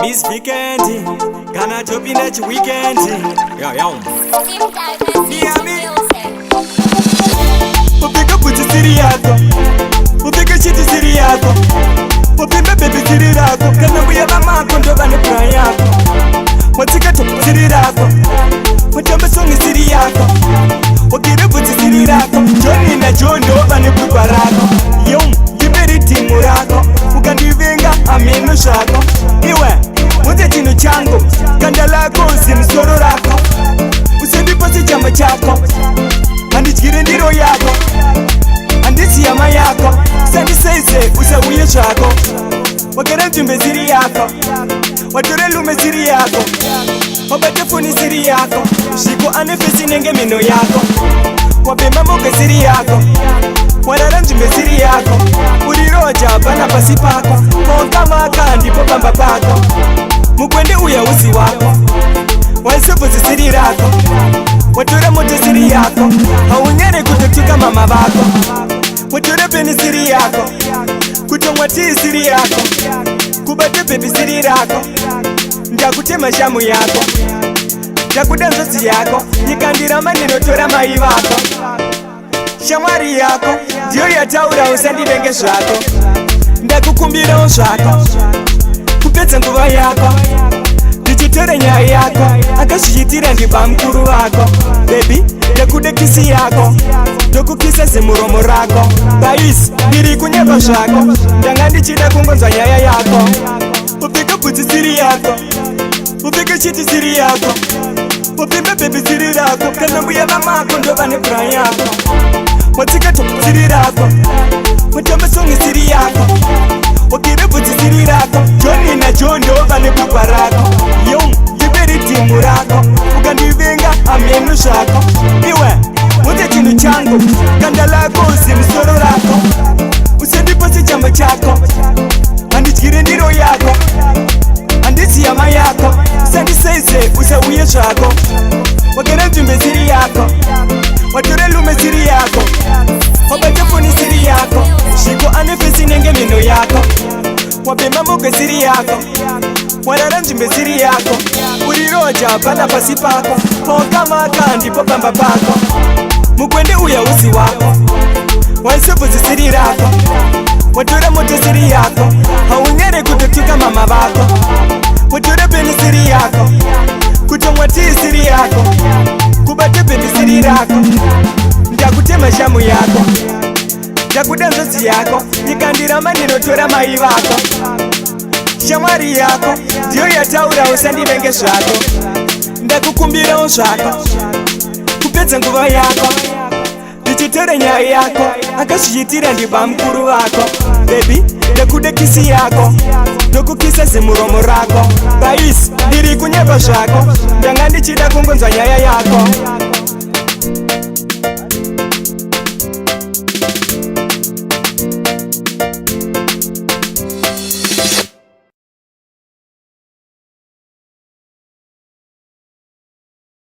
Miss Weekend, Ghana job in that weekend. Yo. Upika puti siri yako, upika shiti siri yako, upimbe baby siri yako, kana buya mama kondo bane pra yako. Watika to siri yako, wachamba songi siri yako, wakire puti siri yako, Johnny na Jondo bane kuparako. Yo, kiberi timu yako, ukandivenga ameno shako. Iwe, mute chino chango, kanda lako simsoro rako. Usendiposi chamba chako, andichire ndiro yako, andisi yama yako. Sandi seize usawiye chako, wakere mjumbe siri yako, watore lume siri yako, wabatefuni siri yako, shiko anefesi nenge mino yako, wapemba mboke siri yako, warara mjumbe siri yako, uriroja bana pasi pako, kama kandi popamba pako, mukwende uya usi wako, wansefuzi siri yako, watore moto siri yako, haunyere kutotuka mama bako, watore peni siri yako, kutongwa tii siri yako, kubate pepi siri yako, ndakutema shamu yako, ndakudanzo si yako, nikandira maneno tora mai wako. Shamwari yako, ndiyo ya taura usandi benge shako, ndakukumbira oshako, kupetsa nguva yako, ndichitore nyaya yako, akashitira ndiba mkuru wako. Baby, ndakude kisi yako, ndokukisa semuromo rako. Bais, ndiri kunyeba shako, ndanga ndichida kungonza nyaya yako. Upika puti siri yako, upika shiti siri yako, upimbe baby siri yako, kana mbuya mama kondo bane pra yako. Watika to siri yako, wachamba songi siri yako, wakire puti siri yako, Johnny na Jondo bane kuparako. Yo, kiberi timu yako, ukandivenga ameno shako. Iwe, mute chino chango, kanda lako simsoro rako. Usendiposi chamba chako, andichire ndiro yako, andisi yama yako. Sandi seize usawiye chako, wakere mjumbe siri yako, watore lume siri yako, wabatefuni siri yako, shiko anefesi nenge mino yako, wapemba mboke siri yako, warara mjumbe siri yako, uriroja bana pasi pako, kama kandi popamba pako, mukwende uya usi wako, wansefuzi siri yako, watore moto siri yako, haunyere kutotuka mama bako, watore peni siri yako, kutongwa tii siri yako, kubate pepi siri yako, ndakutema shamu yako, ndakudanzo si yako, nikandira maneno tora mai wako. Shamwari yako, ndiyo ya taura usandi benge shako, ndakukumbira oshako, kupetsa nguva yako, ndichitore nyaya yako, akashitira ndiba mkuru wako. Baby, ndakude kisi yako, ndokukisa semuromo rako. Bais, ndiri kunyeba shako, ndanga ndichida kungonza nyaya yako.